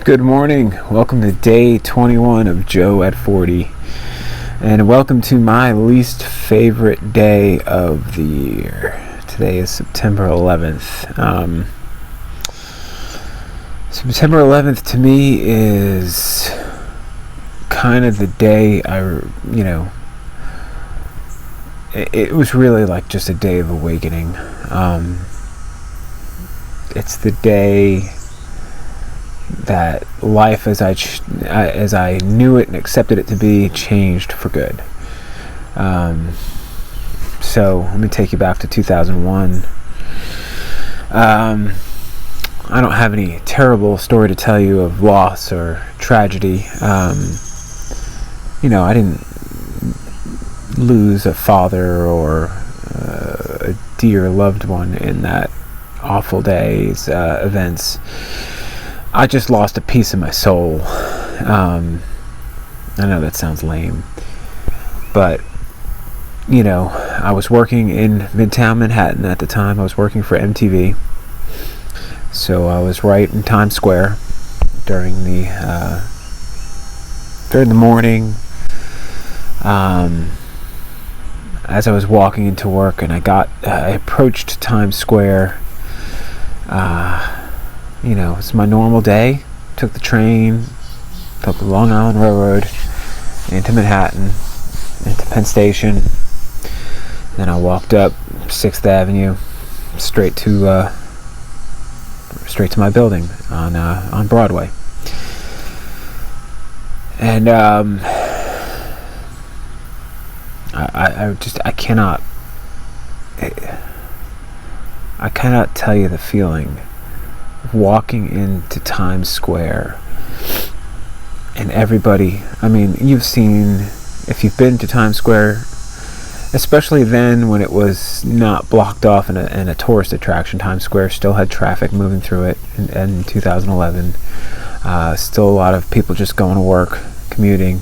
Good morning. Welcome to day 21 of Joe at 40. And welcome to my least favorite day of the year. Today is September 11th. September 11th to me is kind of the day it was really like just a day of awakening. It's the day that life as I knew it and accepted it to be changed for good. So let me take you back to 2001. I don't have any terrible story to tell you of loss or tragedy. I didn't lose a father or a dear loved one in that awful day's events. I just lost a piece of my soul. I know that sounds lame, but I was working in Midtown Manhattan at the time. I was working for MTV, so I was right in Times Square during the morning. As I was walking into work, and I approached Times Square. It's my normal day. Took the train, took the Long Island Railroad into Manhattan, into Penn Station. Then I walked up 6th Avenue, straight to my building on Broadway. And I cannot tell you the feeling of walking into Times Square and everybody. If you've been to Times Square, especially then when it was not blocked off and a tourist attraction, Times Square still had traffic moving through it in 2011. Still a lot of people just going to work, commuting.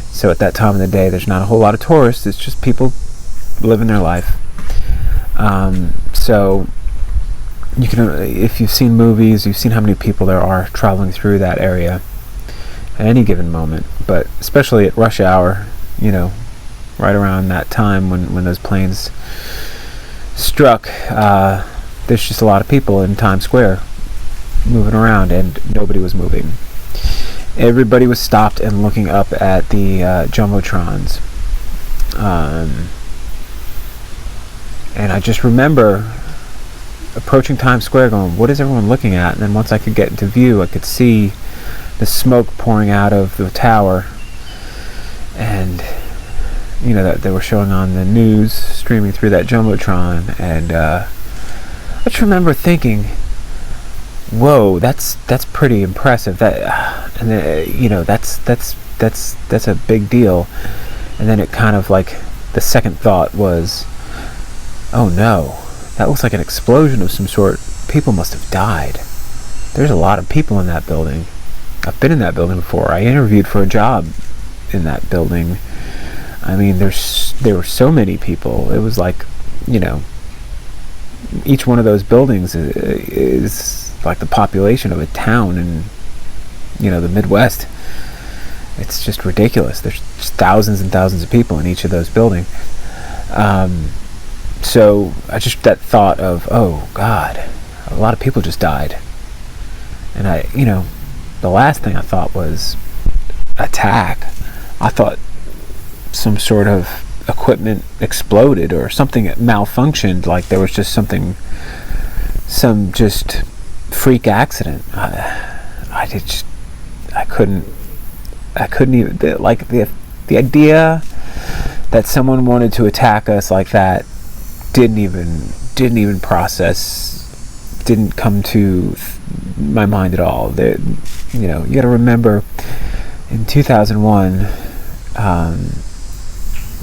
So at that time of the day, there's not a whole lot of tourists. It's just people living their life. So you can, if you've seen movies, you've seen how many people there are traveling through that area at any given moment. But especially at rush hour, right around that time when those planes struck, there's just a lot of people in Times Square moving around, and nobody was moving. Everybody was stopped and looking up at the Jumbotrons. And I just remember approaching Times Square going, what is everyone looking at? And then once I could get into view, I could see the smoke pouring out of the tower. And, that they were showing on the news, streaming through that Jumbotron. And I just remember thinking, whoa, that's pretty impressive. That's a big deal. And then it kind of like, the second thought was, oh no, that looks like an explosion of some sort. People must have died. There's a lot of people in that building. I've been in that building before. I interviewed for a job in that building. There were so many people. It was like, each one of those buildings is like the population of a town in, the Midwest. It's just ridiculous. There's just thousands and thousands of people in each of those buildings. So that thought of, oh God, a lot of people just died. And the last thing I thought was attack. I thought some sort of equipment exploded or something malfunctioned, like there was just some freak accident. I couldn't even, like the idea that someone wanted to attack us like that didn't even process, didn't come to my mind at all. You got to remember, in 2001,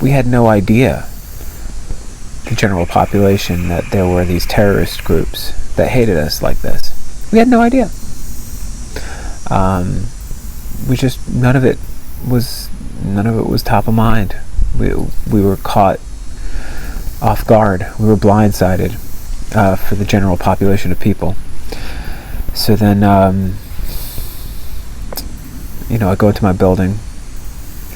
we had no idea, the general population, that there were these terrorist groups that hated us like this. We had no idea. None of it was top of mind. We were caught off guard. We were blindsided for the general population of people. So then I go into my building.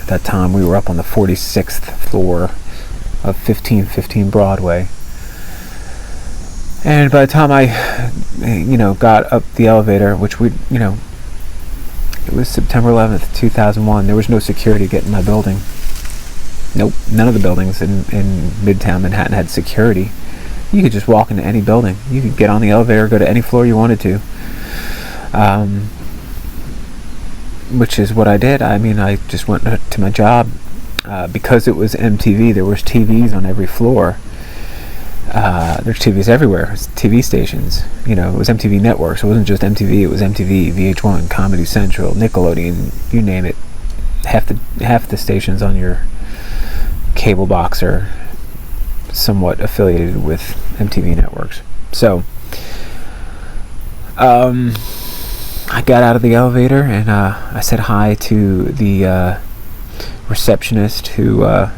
At that time, we were up on the 46th floor of 1515 Broadway. And by the time I, got up the elevator, which it was September 11th, 2001, there was no security getting my building. Nope, none of the buildings in Midtown Manhattan had security. You could just walk into any building. You could get on the elevator, go to any floor you wanted to. Which is what I did. I mean, I just went to my job. Because it was MTV, there was TVs on every floor. There's TVs everywhere. It's TV stations. It was MTV Networks. It wasn't just MTV. It was MTV, VH1, Comedy Central, Nickelodeon, you name it. Half the stations on your cable box are somewhat affiliated with MTV Networks. So, I got out of the elevator and I said hi to the receptionist who I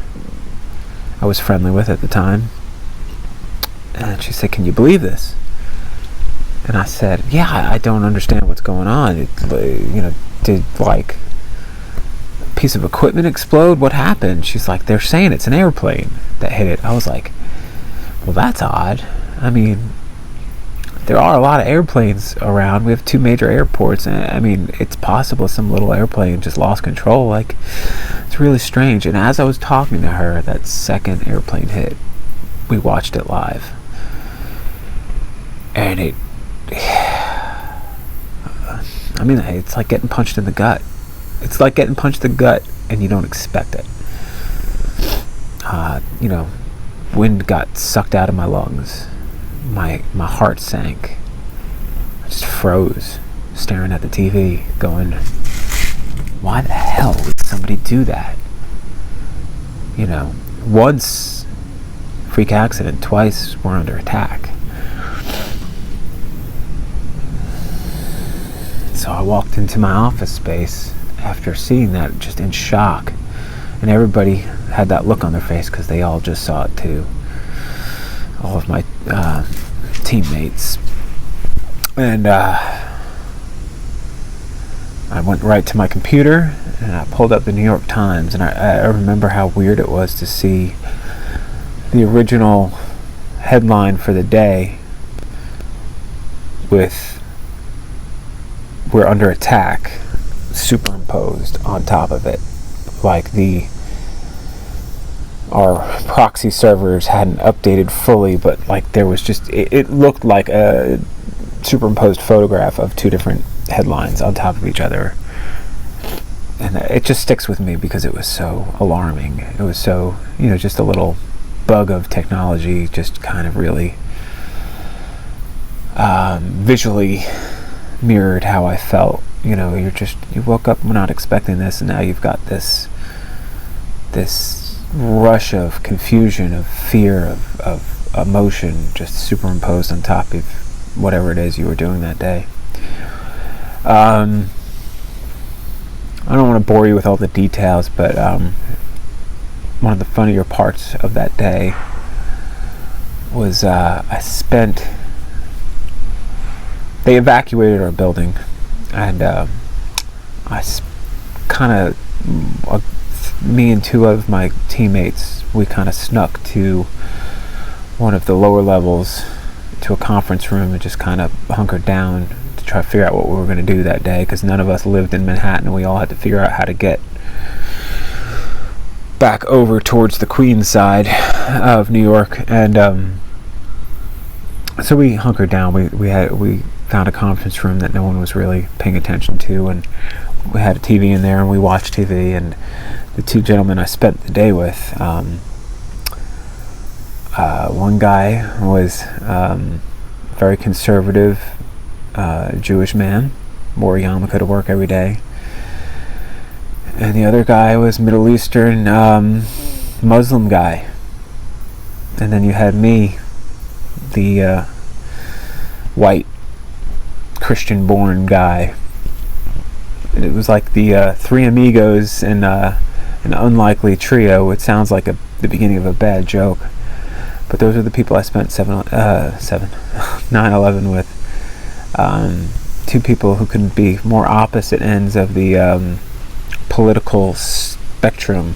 was friendly with at the time. And she said, "Can you believe this?" And I said, "Yeah, I don't understand what's going on. Did like a piece of equipment explode? What happened?" She's like, "They're saying it's an airplane that hit it." I was like, "Well, that's odd. I mean, there are a lot of airplanes around. We have 2 major airports. And I mean, it's possible some little airplane just lost control. Like, it's really strange." And as I was talking to her, that second airplane hit. We watched it live. And it's like getting punched in the gut. It's like getting punched in the gut and you don't expect it. Wind got sucked out of my lungs. My heart sank. I just froze, staring at the TV, going, why the hell would somebody do that? Once, freak accident, twice we're under attack. So I walked into my office space after seeing that, just in shock. And everybody had that look on their face because they all just saw it too. All of my teammates. And I went right to my computer and I pulled up the New York Times, and I remember how weird it was to see the original headline for the day with "We're under attack" superimposed on top of it, like our proxy servers hadn't updated fully, but like there was just it looked like a superimposed photograph of 2 different headlines on top of each other. And it just sticks with me because it was so alarming. It was so, just a little bug of technology, just kind of really visually mirrored how I felt. You woke up not expecting this, and now you've got this rush of confusion, of fear, of emotion just superimposed on top of whatever it is you were doing that day. I don't want to bore you with all the details, but one of the funnier parts of that day was they evacuated our building, and me and 2 of my teammates, we kind of snuck to one of the lower levels, to a conference room, and just kind of hunkered down to try to figure out what we were going to do that day, because none of us lived in Manhattan, and we all had to figure out how to get back over towards the Queens side of New York. And so we hunkered down. We found a conference room that no one was really paying attention to, and we had a TV in there, and we watched TV. And the 2 gentlemen I spent the day with, one guy was very conservative Jewish man, wore a yarmulke to work every day, and the other guy was Middle Eastern Muslim guy. And then you had me, the white Christian born guy. And it was like the 3 amigos and an unlikely trio. It sounds like the beginning of a bad joke, but those are the people I spent 9/11 with. two people who couldn't be more opposite ends of the political spectrum,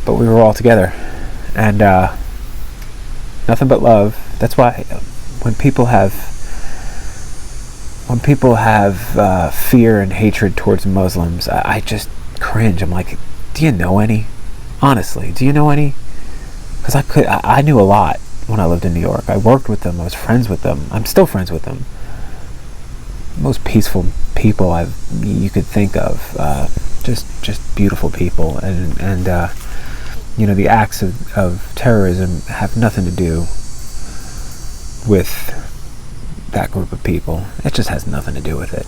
but we were all together, and nothing but love. That's why when people have fear and hatred towards Muslims, I just cringe. I'm like, do you know any? Honestly, do you know any? Because I knew a lot when I lived in New York. I worked with them. I was friends with them. I'm still friends with them. Most peaceful people you could think of. Just beautiful people, and the acts of terrorism have nothing to do with that group of people. It just has nothing to do with it.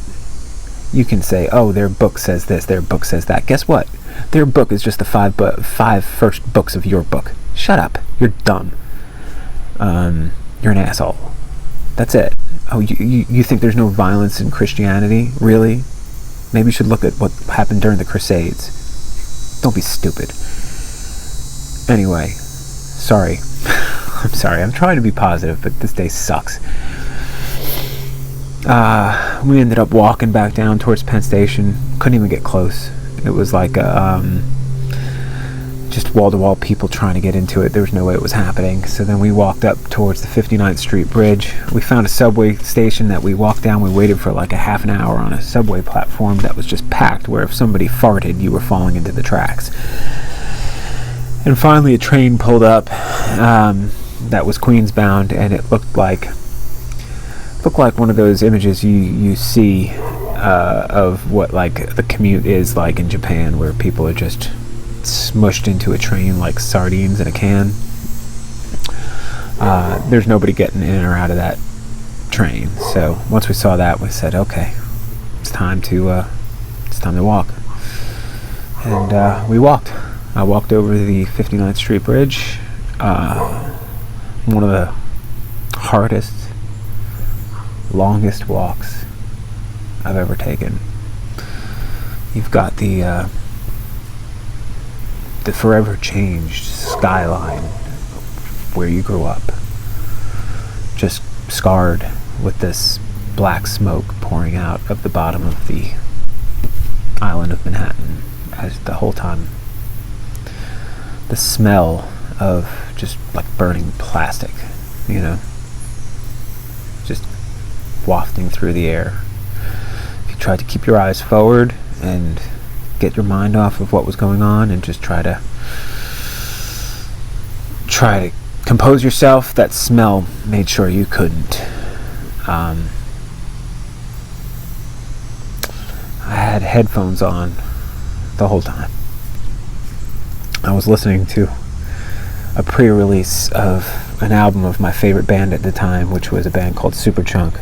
You can say, oh, their book says this, their book says that. Guess what? Their book is just the five first books of your book. Shut up. You're dumb. You're an asshole. That's it. Oh, you think there's no violence in Christianity? Really? Maybe you should look at what happened during the Crusades. Don't be stupid. Anyway, sorry. I'm sorry. I'm trying to be positive, but this day sucks. We ended up walking back down towards Penn Station. Couldn't even get close. It was like just wall-to-wall people trying to get into it. There was no way it was happening. So then we walked up towards the 59th Street Bridge. We found a subway station that we walked down. We waited for like a half an hour on a subway platform that was just packed, where if somebody farted, you were falling into the tracks. And finally a train pulled up that was Queens bound, and it looked like one of those images you see of what like the commute is like in Japan, where people are just smushed into a train like sardines in a can. There's nobody getting in or out of that train. So once we saw that, we said, okay, it's time to walk. And we walked. I walked over the 59th Street Bridge. One of the hardest, longest walks I've ever taken. You've got the forever changed skyline where you grew up, just scarred with this black smoke pouring out of the bottom of the island of Manhattan as the whole time. The smell of just like burning plastic, just wafting through the air. If you tried to keep your eyes forward and get your mind off of what was going on and just try to compose yourself, that smell made sure you couldn't. I had headphones on the whole time. I was listening to a pre-release of an album of my favorite band at the time, which was a band called Superchunk.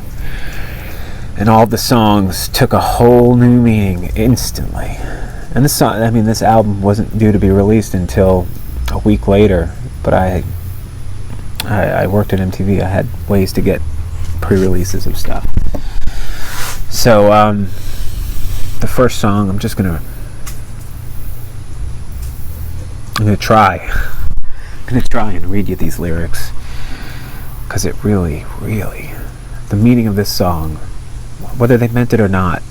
And all the songs took a whole new meaning instantly. And this album wasn't due to be released until a week later, but I worked at MTV. I had ways to get pre-releases of stuff. So the first song, I'm gonna try and read you these lyrics, because it really, the meaning of this song, whether they meant it or not,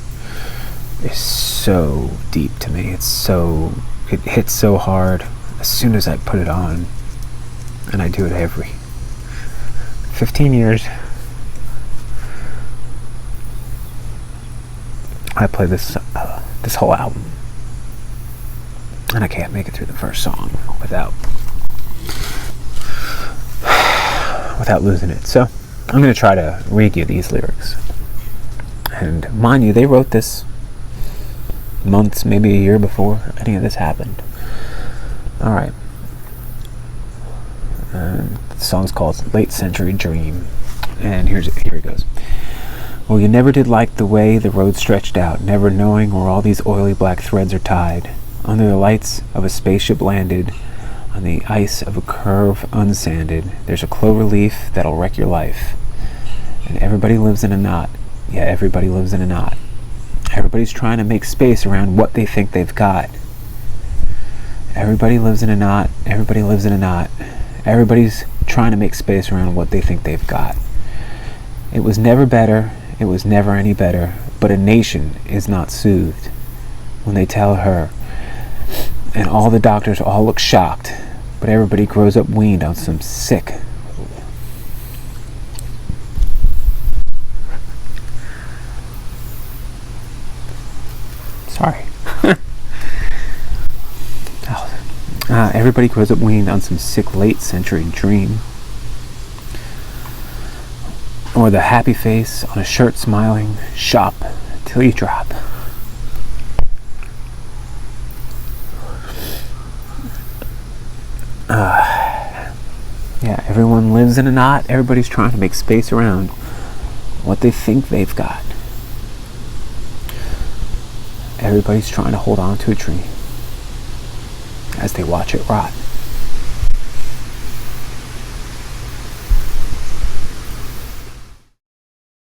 is so deep to me. It hits so hard as soon as I put it on, and I do it every 15 years. I play this whole album, and I can't make it through the first song without losing it. So I'm going to try to read you these lyrics. And mind you, they wrote this months, maybe a year before any of this happened. Alright. The song's called Late Century Dream. And here it goes. Well, you never did like the way the road stretched out, never knowing where all these oily black threads are tied. Under the lights of a spaceship landed, on the ice of a curve unsanded, there's a clover leaf that'll wreck your life. And everybody lives in a knot. Yeah, everybody lives in a knot. Everybody's trying to make space around what they think they've got. Everybody lives in a knot. Everybody lives in a knot. Everybody's trying to make space around what they think they've got. It was never better. It was never any better, but a nation is not soothed when they tell her. And all the doctors all look shocked, but everybody grows up weaned on some sick. Sorry. Everybody grows up weaned on some sick late century dream. Or the happy face on a shirt smiling, shop till you drop. Yeah, everyone lives in a knot. Everybody's trying to make space around what they think they've got. Everybody's trying to hold on to a dream as they watch it rot.